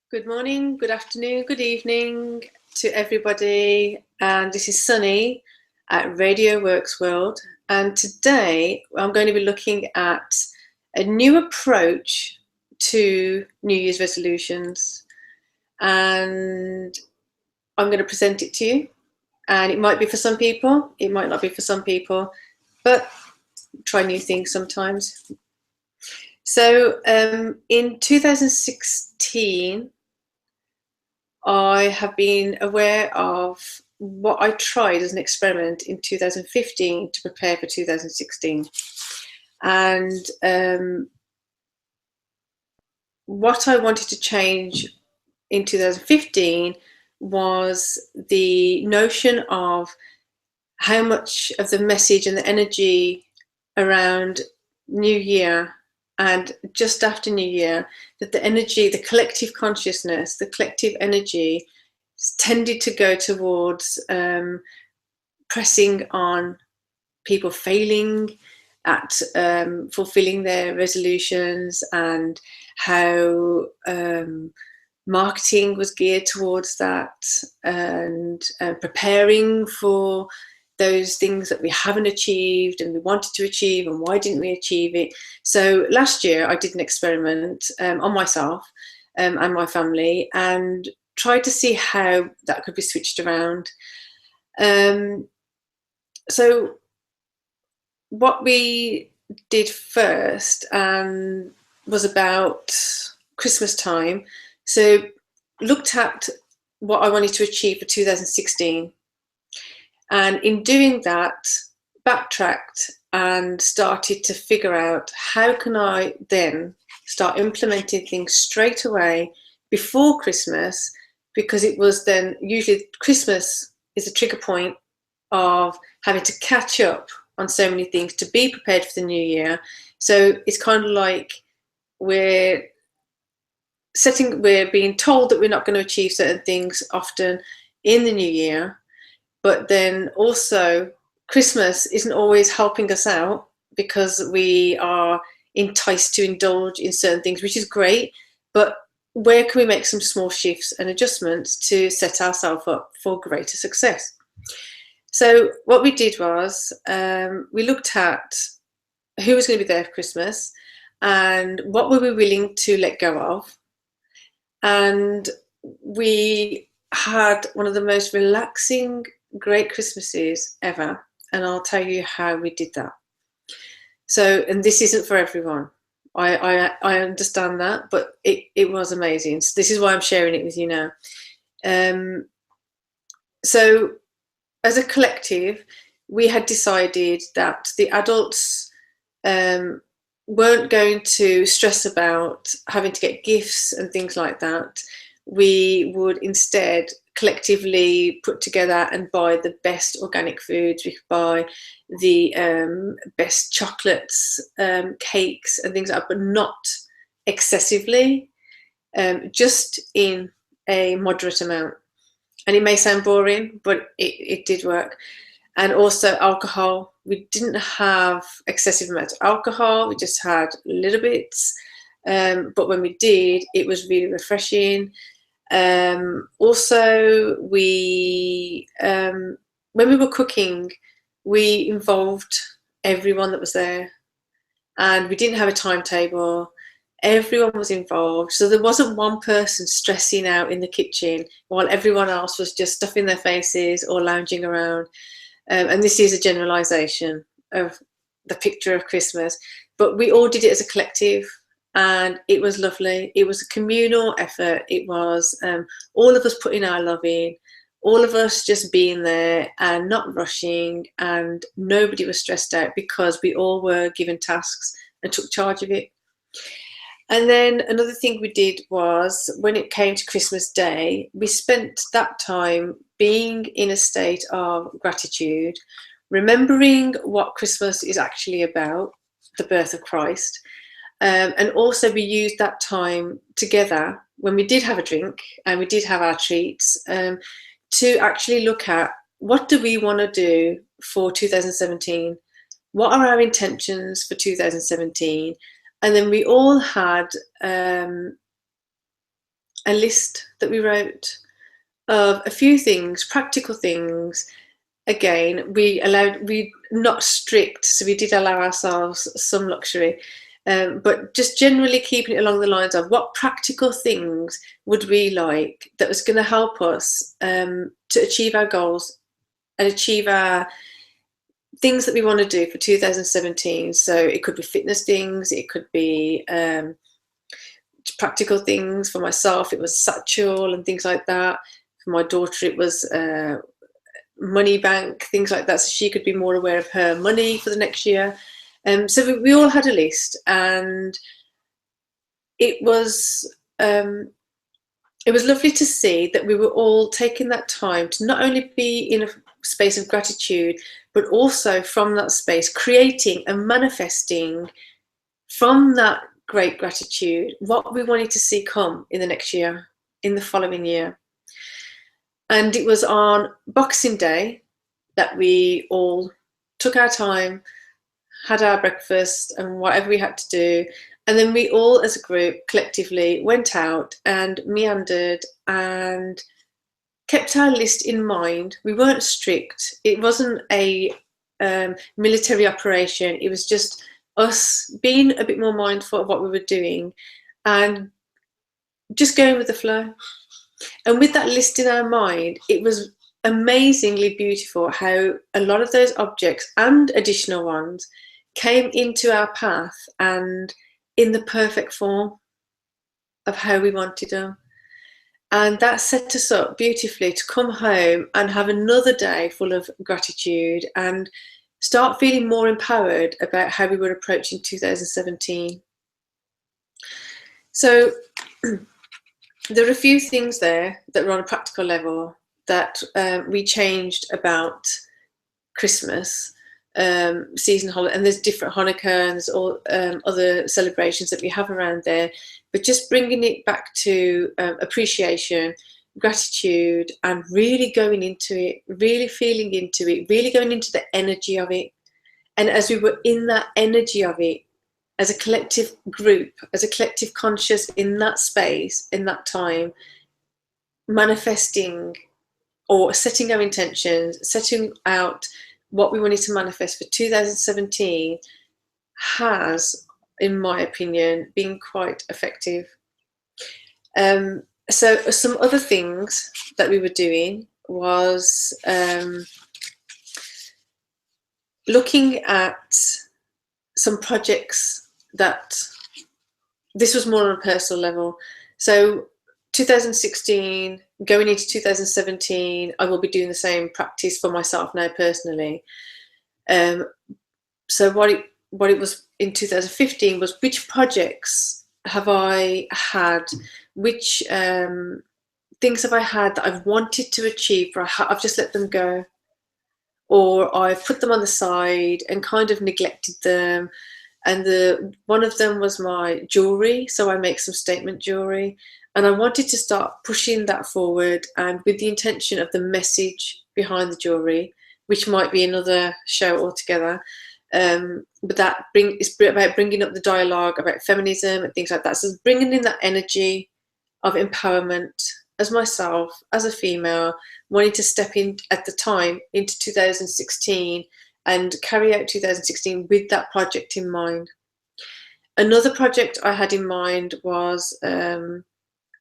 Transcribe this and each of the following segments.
Good morning, good afternoon, good evening to everybody. And this is Sunny at Radio Works World. And today I'm going to be looking at a new approach to New Year's resolutions. And I'm going to present it to you. And it might be for some people, it might not be for some people, but try new things sometimes. So in 2016, I have been aware of what I tried as an experiment in 2015 to prepare for 2016. And what I wanted to change in 2015 was the notion of how much of the message and the energy around New Year and just after New Year, that the energy, the collective consciousness, the collective energy tended to go towards pressing on people failing at fulfilling their resolutions, and how marketing was geared towards that, and preparing for those things that we haven't achieved and we wanted to achieve, and why didn't we achieve it. So last year I did an experiment on myself and my family, and tried to see how that could be switched around. So what we did first was about Christmas time. So looked at what I wanted to achieve for 2016. And in doing that, backtracked and started to figure out how can I then start implementing things straight away before Christmas, because it was then usually Christmas is a trigger point of having to catch up on so many things to be prepared for the new year. So it's kind of like we're being told that we're not going to achieve certain things often in the new year. But then also Christmas isn't always helping us out, because we are enticed to indulge in certain things, which is great. But where can we make some small shifts and adjustments to set ourselves up for greater success? So what we did was we looked at who was going to be there for Christmas and what were we willing to let go of. And we had one of the most relaxing, great Christmases ever, and I'll tell you how we did that. So, and this isn't for everyone, I understand that, but it was amazing. So this is why I'm sharing it with you now. So as a collective, we had decided that the adults weren't going to stress about having to get gifts and things like that. We would instead collectively put together and buy the best organic foods. We could buy the best chocolates, cakes and things like that, but not excessively, just in a moderate amount. And it may sound boring, but it did work. And also alcohol. We didn't have excessive amounts of alcohol, we just had little bits. But when we did, it was really refreshing. Also, when we were cooking, we involved everyone that was there, and we didn't have a timetable. Everyone was involved, so there wasn't one person stressing out in the kitchen while everyone else was just stuffing their faces or lounging around. And this is a generalization of the picture of Christmas, but we all did it as a collective, and it was lovely. It was a communal effort. It was all of us putting our love in, all of us just being there and not rushing, and nobody was stressed out because we all were given tasks and took charge of it. And then another thing we did was, when it came to Christmas Day, we spent that time being in a state of gratitude, remembering what Christmas is actually about, the birth of Christ. And also we used that time together when we did have a drink and we did have our treats, to actually look at what do we want to do for 2017? What are our intentions for 2017? And then we all had a a list that we wrote of a few things, practical things. Again, we not strict, so we did allow ourselves some luxury, but just generally keeping it along the lines of what practical things would we like that was going to help us to achieve our goals and achieve our things that we want to do for 2017. So it could be fitness things, it could be practical things. For myself, it was satchel and things like that. For my daughter, it was money bank, things like that, so she could be more aware of her money for the next year. So we all had a list, and it was lovely to see that we were all taking that time to not only be in a space of gratitude, but also from that space creating and manifesting from that great gratitude what we wanted to see come in the next year, in the following year. And it was on Boxing Day that we all took our time, had our breakfast and whatever we had to do, and then we all as a group collectively went out and meandered and kept our list in mind. We weren't strict. It wasn't a military operation. It was just us being a bit more mindful of what we were doing and just going with the flow. And with that list in our mind, it was amazingly beautiful how a lot of those objects and additional ones came into our path and in the perfect form of how we wanted them. And that set us up beautifully to come home and have another day full of gratitude and start feeling more empowered about how we were approaching 2017. So there are a few things there that were on a practical level that we changed about Christmas, season holiday, and there's different Hanukkah and there's all other celebrations that we have around there, but just bringing it back to appreciation, gratitude, and really going into it, really feeling into it, really going into the energy of it. And as we were in that energy of it, as a collective group, as a collective conscious in that space, in that time, manifesting or setting our intentions, setting out what we wanted to manifest for 2017 has, in my opinion, been quite effective. So some other things that we were doing was looking at some projects that this was more on a personal level. So 2016, going into 2017, I will be doing the same practice for myself now personally. So what it was in 2015 was which projects have I had, which things have I had that I've wanted to achieve, or I've just let them go, or I've put them on the side and kind of neglected them. And one of them was my jewelry, so I make some statement jewelry, and I wanted to start pushing that forward, and with the intention of the message behind the jewelry, which might be another show altogether. But it's about bringing up the dialogue about feminism and things like that. So bringing in that energy of empowerment as myself, as a female, wanting to step in at the time into 2016 and carry out 2016 with that project in mind. Another project I had in mind was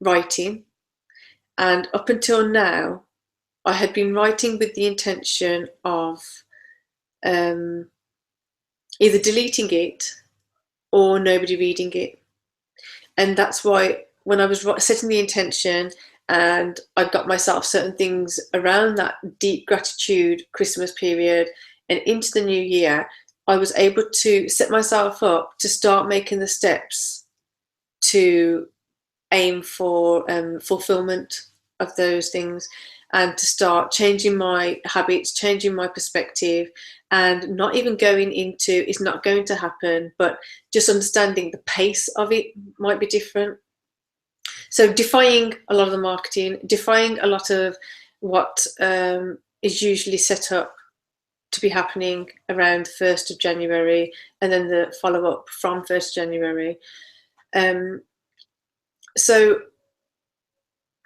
writing. And up until now, I had been writing with the intention of either deleting it or nobody reading it. And that's why when I was setting the intention and I got myself certain things around that deep gratitude Christmas period and into the new year, I was able to set myself up to start making the steps to aim for fulfillment of those things, and to start changing my habits, changing my perspective, and not even going into it's not going to happen, but just understanding the pace of it might be different. So defying a lot of the marketing, defying a lot of what is usually set up to be happening around 1st of January and then the follow-up from 1st January. So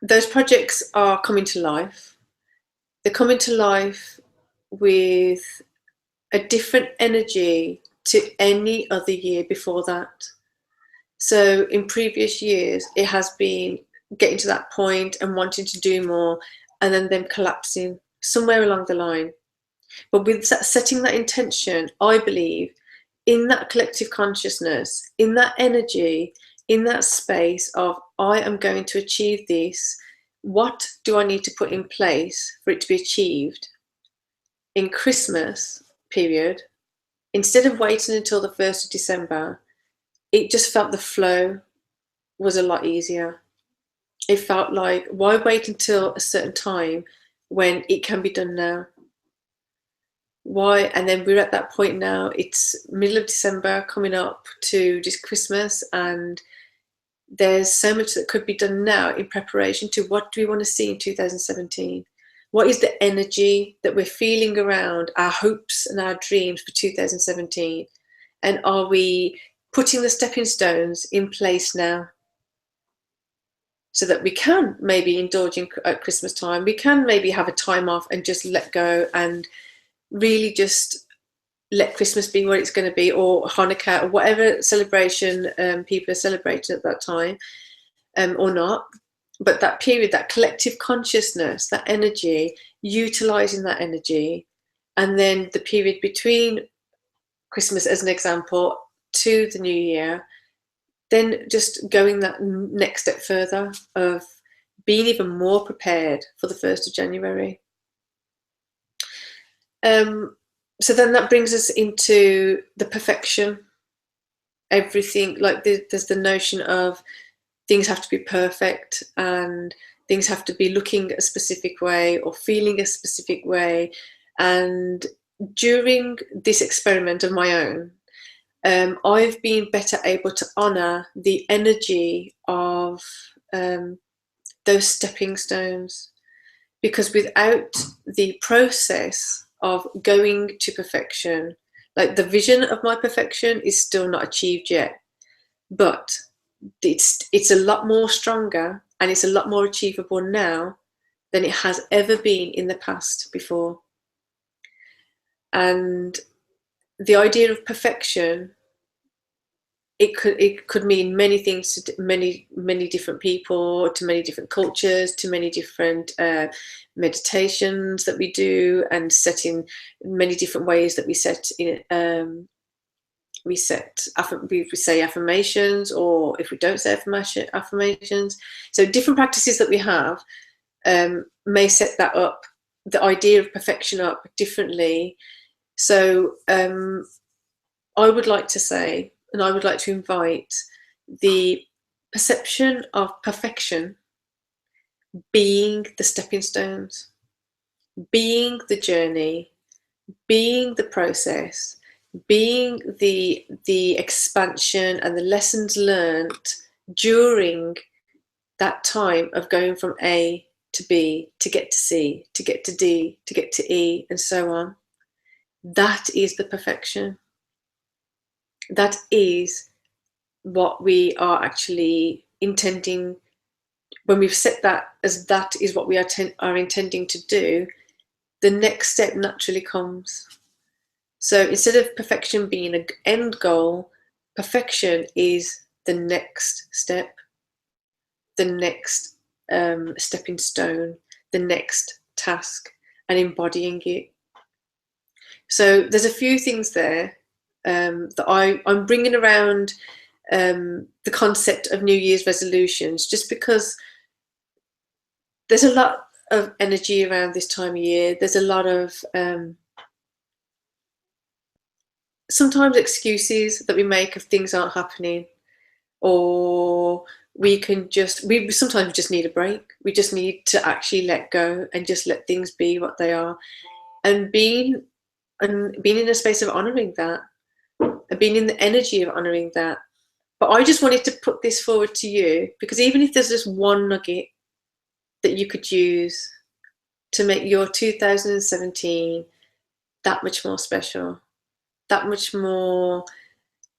those projects are coming to life. They're coming to life with a different energy to any other year before that. So in previous years, it has been getting to that point and wanting to do more, and then them collapsing somewhere along the line. But with setting that intention, I believe in that collective consciousness, in that energy, in that space of, I am going to achieve this. What do I need to put in place for it to be achieved? In Christmas period, instead of waiting until the 1st of December, it just felt the flow was a lot easier. It felt like, why wait until a certain time when it can be done now? Why? And then we're at that point now. It's middle of December, coming up to just Christmas, and there's so much that could be done now in preparation to what do we want to see in 2017. What is the energy that we're feeling around our hopes and our dreams for 2017? And are we putting the stepping stones in place now, so that we can maybe indulge in at Christmas time? We can maybe have a time off and just let go and really just let Christmas be what it's going to be, or Hanukkah, or whatever celebration people are celebrating at that time, or not. But that period, that collective consciousness, that energy, utilizing that energy, and then the period between Christmas, as an example, to the new year, then just going that next step further of being even more prepared for the 1st of January. So then that brings us into the perfection. Everything, like there's the notion of things have to be perfect, and things have to be looking a specific way or feeling a specific way. And during this experiment of my own, I've been better able to honor the energy of those stepping stones, because without the process of going to perfection, like the vision of my perfection is still not achieved yet, but it's a lot more stronger, and it's a lot more achievable now than it has ever been in the past before. And the idea of perfection, it could mean many things to many different people, to many different cultures, to many different meditations that we do, and setting many different ways that we set in. We say affirmations, or if we don't say affirmations, so different practices that we have may set that up, the idea of perfection, up differently. So I would like to say, and I would like to invite the perception of perfection being the stepping stones, being the journey, being the process, being the expansion and the lessons learned during that time of going from A to B, to get to C, to get to D, to get to E, and so on. That is the perfection. That is what we are actually intending. When we've set that as that is what we are intending to do, the next step naturally comes. So instead of perfection being an end goal, perfection is the next step, the next stepping stone, the next task, and embodying it. So there's a few things there that I'm bringing around the concept of New Year's resolutions, just because there's a lot of energy around this time of year. There's a lot of sometimes excuses that we make if things aren't happening, or we sometimes just need a break. We just need to actually let go and just let things be what they are, and being in a space of honoring that, and being in the energy of honoring that. But I just wanted to put this forward to you, because even if there's just one nugget that you could use to make your 2017 that much more special, that much more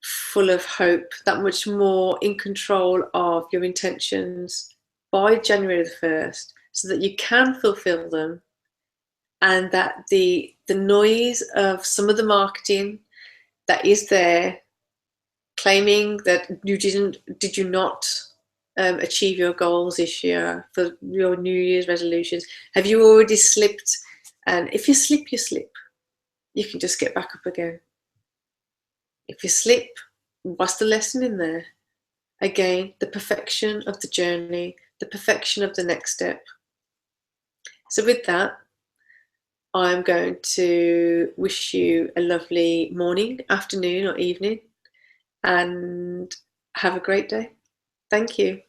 full of hope, that much more in control of your intentions, by January the 1st so that you can fulfill them, and that the noise of some of the marketing that is there claiming that did you not achieve your goals this year for your New Year's resolutions? Have you already slipped? And if you slip, you slip. You can just get back up again. If you slip, what's the lesson in there? Again, the perfection of the journey, the perfection of the next step. So with that, I'm going to wish you a lovely morning, afternoon, or evening, and have a great day. Thank you.